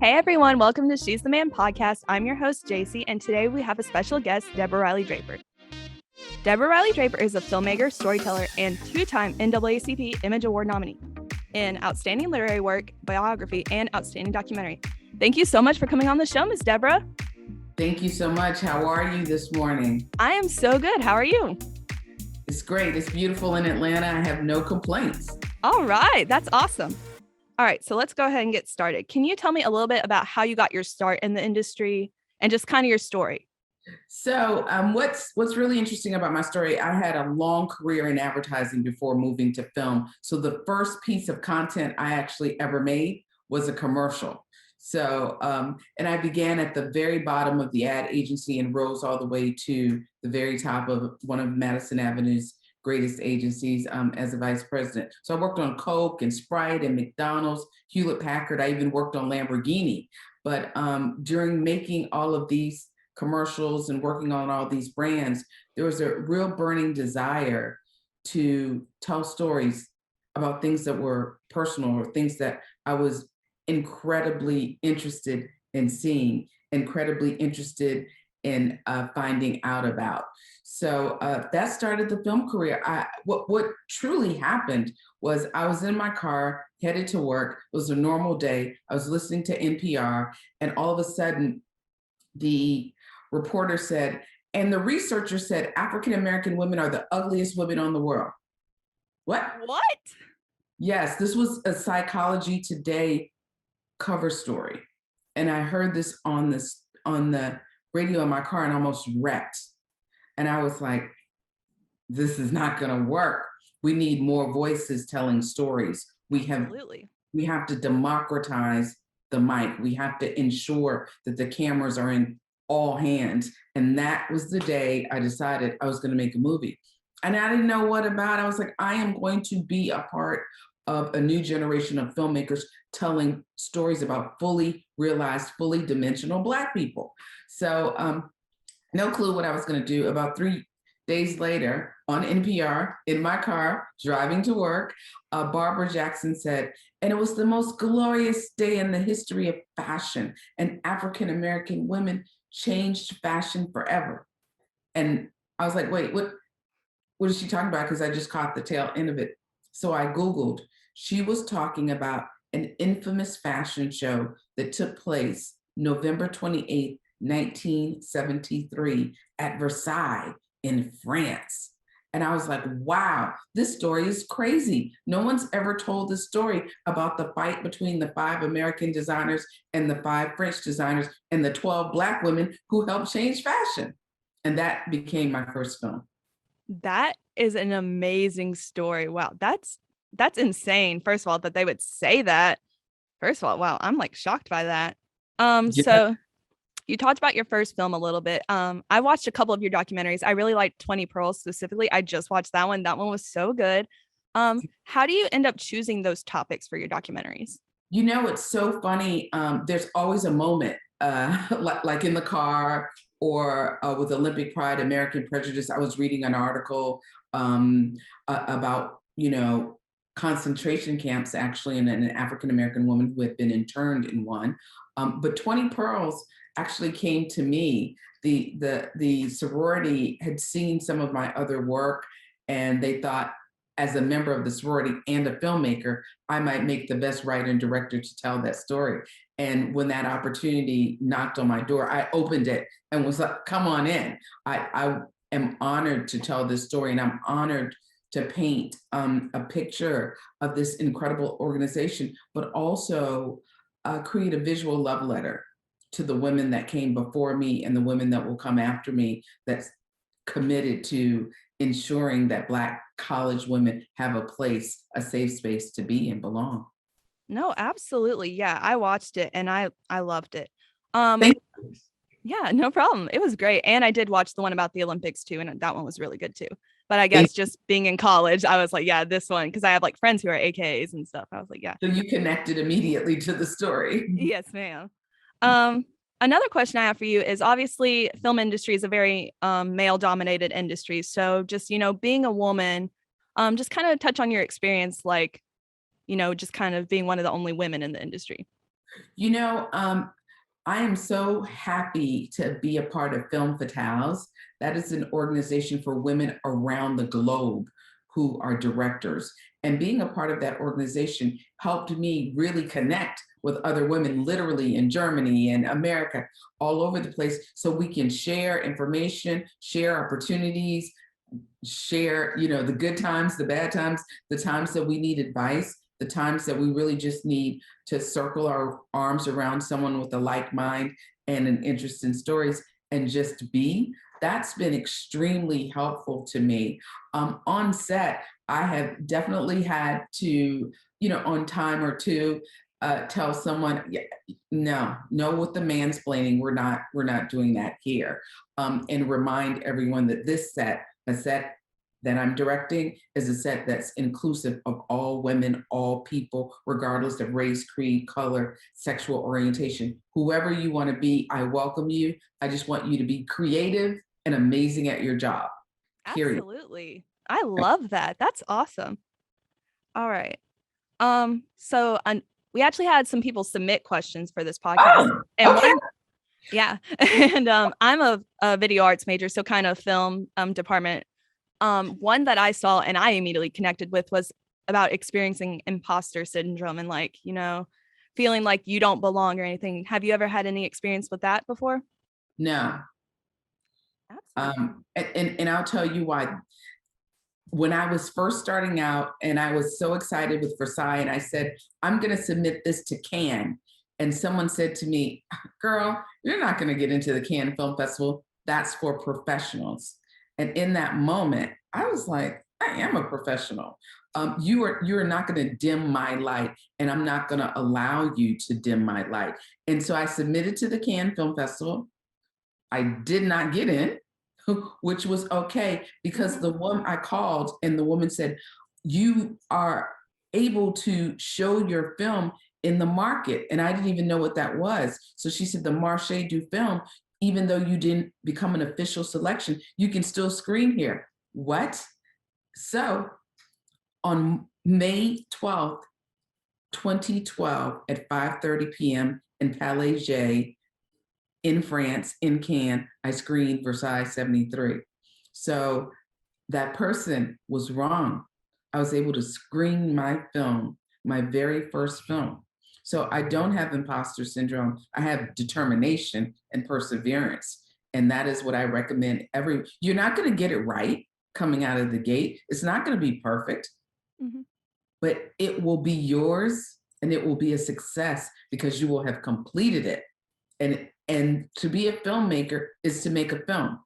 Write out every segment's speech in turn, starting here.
Hey everyone, welcome to She's the Man podcast. I'm your host, Jaci, and today we have a special guest, Deborah Riley Draper. Deborah Riley Draper is a filmmaker, storyteller, and two-time NAACP Image Award nominee in Outstanding Literary Work, Biography, and Outstanding Documentary. Thank you so much for coming on the show, Ms. Deborah. Thank you so much. How are you this morning? I am so good. How are you? It's great. It's beautiful in Atlanta. I have no complaints. All right. That's awesome. All right. So let's go ahead and get started. Can you tell me a little bit about how you got your start in the industry and just kind of your story? So what's really interesting about my story, I had a long career in advertising before moving to film. So the first piece of content I actually ever made was a commercial. So, and I began at the very bottom of the ad agency and rose all the way to the very top of one of Madison Avenue's greatest agencies as a vice president. So I worked on Coke and Sprite and McDonald's, Hewlett Packard. I even worked on Lamborghini. But during making all of these commercials and working on all these brands, there was a real burning desire to tell stories about things that were personal or things that I was incredibly interested in seeing, incredibly interested in finding out about. So that started the film career. What truly happened was I was in my car headed to work. It was a normal day. I was listening to NPR, and all of a sudden, the reporter said, and the researcher said, African-American women are the ugliest women on the world. What? Yes, this was a Psychology Today cover story. And I heard this on the radio in my car and almost wrecked. And I was like, this is not gonna work. We need more voices telling stories. We have to democratize the mic. We have to ensure that the cameras are in all hands. And that was the day I decided I was gonna make a movie. And I didn't know what about it. I was like, I am going to be a part of a new generation of filmmakers telling stories about fully realized, fully dimensional Black people. So no clue what I was gonna do. About 3 days later on NPR, in my car, driving to work, Barbara Jackson said, and it was the most glorious day in the history of fashion, and African-American women changed fashion forever. And I was like, wait, what is she talking about? Because I just caught the tail end of it. So I Googled. She was talking about an infamous fashion show that took place November 28th, 1973 at Versailles in France. And I was like, wow, this story is crazy. No one's ever told this story about the fight between the 5 American designers and the 5 French designers and the 12 Black women who helped change fashion. And that became my first film. That is an amazing story. Wow, that's insane. First of all, that they would say that. First of all, wow, I'm like shocked by that. So you talked about your first film a little bit. I watched a couple of your documentaries. I really liked 20 Pearls specifically. I just watched that one. That one was so good. How do you end up choosing those topics for your documentaries? You know, it's so funny. There's always a moment, like in the car or with Olympic Pride, American Prejudice. I was reading an article about, concentration camps, actually, and an African-American woman who had been interned in one. But 20 Pearls actually came to me. The sorority had seen some of my other work, and they thought, as a member of the sorority and a filmmaker, I might make the best writer and director to tell that story. And when that opportunity knocked on my door, I opened it and was like, come on in. I am honored to tell this story, and I'm honored to paint a picture of this incredible organization, but also create a visual love letter to the women that came before me and the women that will come after me, that's committed to ensuring that Black college women have a place, a safe space to be and belong. No, absolutely. Yeah, I watched it and I loved it. Thank you. Yeah, no problem. It was great. And I did watch the one about the Olympics too, and that one was really good too. But I guess just being in college, I was like, yeah, this one, because I have like friends who are AKs and stuff. I was like, yeah. So you connected immediately to the story. Yes, ma'am. Another question I have for you is, obviously film industry is a very male dominated industry. So just, being a woman, just kind of touch on your experience, like, just kind of being one of the only women in the industry. You know, I am so happy to be a part of Film Fatales. That is an organization for women around the globe who are directors. And being a part of that organization helped me really connect with other women, literally in Germany and America, all over the place, so we can share information, share opportunities, share, the good times, the bad times, the times that we need advice, the times that we really just need to circle our arms around someone with a like mind and an interest in stories and just be. That's been extremely helpful to me. On set, I have definitely had to, on time or two, tell someone, yeah, no, with the mansplaining, we're not doing that here, and remind everyone that this set, a set that I'm directing, is a set that's inclusive of all women, all people, regardless of race, creed, color, sexual orientation. Whoever you want to be, I welcome you. I just want you to be creative and amazing at your job. Period. Absolutely. I love that. That's awesome. All right. So we actually had some people submit questions for this podcast. Oh, And okay. yeah. And I'm a video arts major, so kind of film department. One that I saw and I immediately connected with was about experiencing imposter syndrome and feeling like you don't belong or anything. Have you ever had any experience with that before? No. Absolutely. And I'll tell you why. When I was first starting out and I was so excited with Versailles, and I said, I'm going to submit this to Cannes. And someone said to me, girl, you're not going to get into the Cannes Film Festival. That's for professionals. And in that moment, I was like, I am a professional. You are not going to dim my light, and I'm not going to allow you to dim my light. And so I submitted to the Cannes Film Festival. I did not get in, which was okay, because the woman I called and the woman said, you are able to show your film in the market. And I didn't even know what that was. So she said, the Marché du Film, even though you didn't become an official selection, you can still screen here. What? So on May 12th, 2012 at 5:30 p.m. in Palais J in France, in Cannes, I screened Versailles 73. So that person was wrong. I was able to screen my film, my very first film. So I don't have imposter syndrome. I have determination and perseverance. And that is what I recommend you're not going to get it right coming out of the gate. It's not going to be perfect, Mhm. but it will be yours and it will be a success because you will have completed it. And to be a filmmaker is to make a film.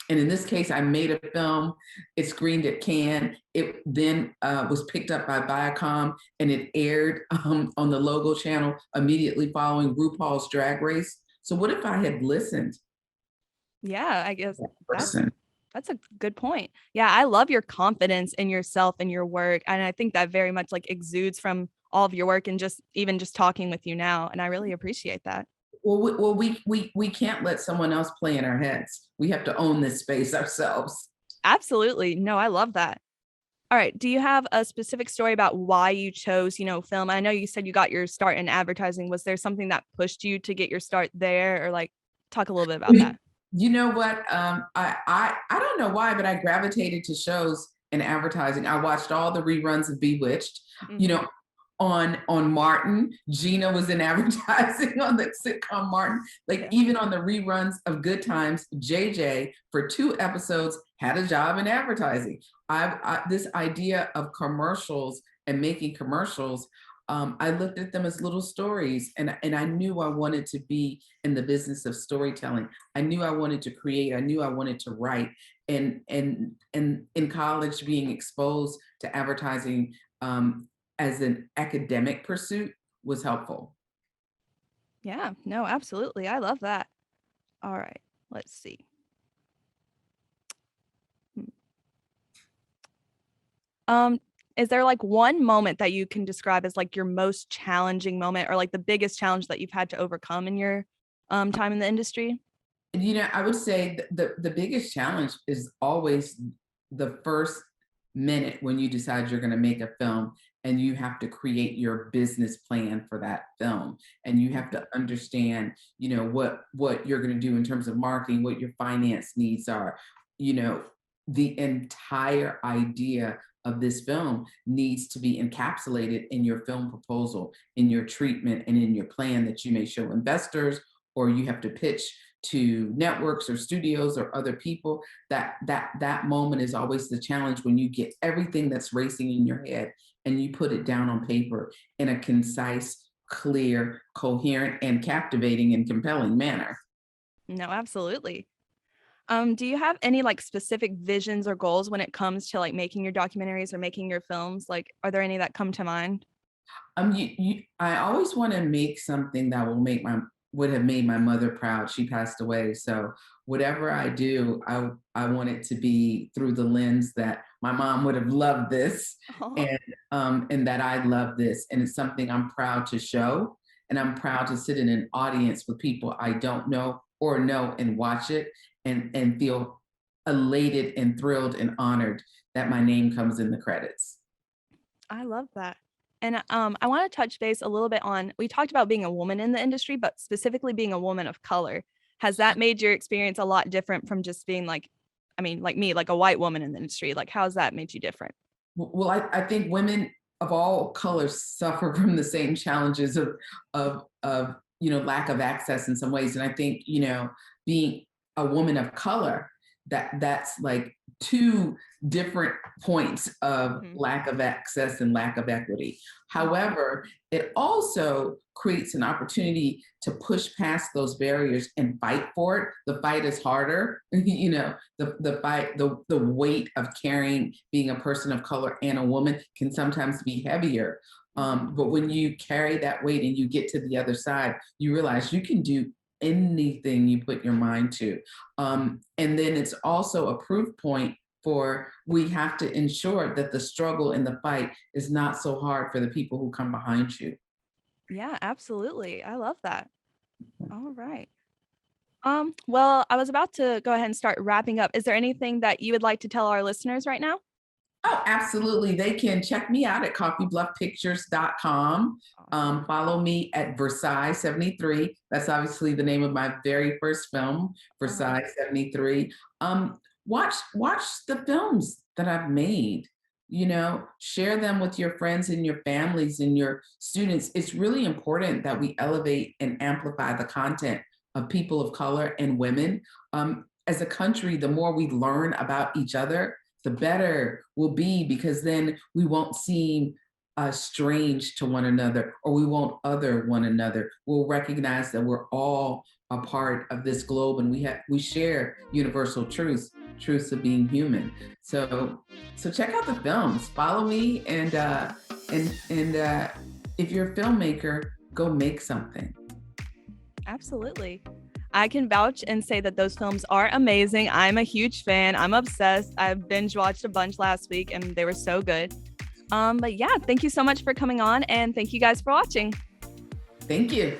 And in this case, I made a film. It screened at Cannes. It then was picked up by Viacom, and it aired on the Logo channel immediately following RuPaul's Drag Race. So what if I had listened? Yeah, I guess To that that's person. that's a good point. Yeah, I love your confidence in yourself and your work, and I think that very much exudes from all of your work and just even just talking with you now, and I really appreciate that. Well, we can't let someone else play in our heads. We have to own this space ourselves. Absolutely. No, I love that. All right. Do you have a specific story about why you chose, film? I know you said you got your start in advertising. Was there something that pushed you to get your start there, or talk a little bit about that? You know what? I don't know why, but I gravitated to shows in advertising. I watched all the reruns of Bewitched. You Mhm. know, on Martin, Gina was in advertising on the sitcom Martin. Like Yeah. even on the reruns of Good Times, JJ for 2 episodes had a job in advertising. This idea of commercials and making commercials. I looked at them as little stories, and I knew I wanted to be in the business of storytelling. I knew I wanted to create. I knew I wanted to write. And in college, being exposed to advertising as an academic pursuit was helpful. Yeah. No, absolutely. I love that. All right. Let's see. Hmm. Um, is there one moment that you can describe as your most challenging moment or the biggest challenge that you've had to overcome in your time in the industry? I would say the biggest challenge is always the first minute when you decide you're going to make a film and you have to create your business plan for that film, and you have to understand, what you're going to do in terms of marketing, what your finance needs are. you know the entire idea of this film needs to be encapsulated in your film proposal, in your treatment, and in your plan that you may show investors, or you have to pitch to networks or studios or other people. That moment is always the challenge, when you get everything that's racing in your head and you put it down on paper in a concise, clear, coherent, and captivating and compelling manner. No, absolutely. Do you have any like specific visions or goals when it comes to like making your documentaries or making your films? Like, are there any that come to mind? I always want to make something that would have made my mother proud. She passed away, so whatever I do, I want it to be through the lens that my mom would have loved this, Oh, and that I love this, and it's something I'm proud to show, and I'm proud to sit in an audience with people I don't know or know and watch it, and feel elated and thrilled and honored that my name comes in the credits. I love that. And I want to touch base a little bit on, we talked about being a woman in the industry, but specifically being a woman of color. Has that made your experience a lot different from just being like, I mean, like me, like a white woman in the industry? Like, how's that made you different? Well, I think women of all colors suffer from the same challenges of lack of access in some ways, and I think being a woman of color, that's like two different points of Mhm. lack of access and lack of equity. However, it also creates an opportunity to push past those barriers and fight for it. The fight is harder, the fight, the weight of carrying, being a person of color and a woman, can sometimes be heavier. But when you carry that weight and you get to the other side, you realize you can do anything you put your mind to. And then it's also a proof point for, we have to ensure that the struggle and the fight is not so hard for the people who come behind you. Yeah, absolutely. I love that. All right. Well, I was about to go ahead and start wrapping up. Is there anything that you would like to tell our listeners right now? Oh, absolutely. They can check me out at coffeebluffpictures.com. Awesome. Follow me at Versailles 73. That's obviously the name of my very first film, Uh-huh. Versailles 73. Watch the films that I've made. Share them with your friends and your families and your students. It's really important that we elevate and amplify the content of people of color and women. As a country, the more we learn about each other, the better we'll be, because then we won't seem strange to one another, or we won't other one another. We'll recognize that we're all a part of this globe, and we share universal truths of being human. So check out the films, follow me, and if you're a filmmaker, go make something. Absolutely. I can vouch and say that those films are amazing. I'm a huge fan. I'm obsessed. I binge watched a bunch last week and they were so good. But yeah, thank you so much for coming on, and thank you guys for watching. Thank you.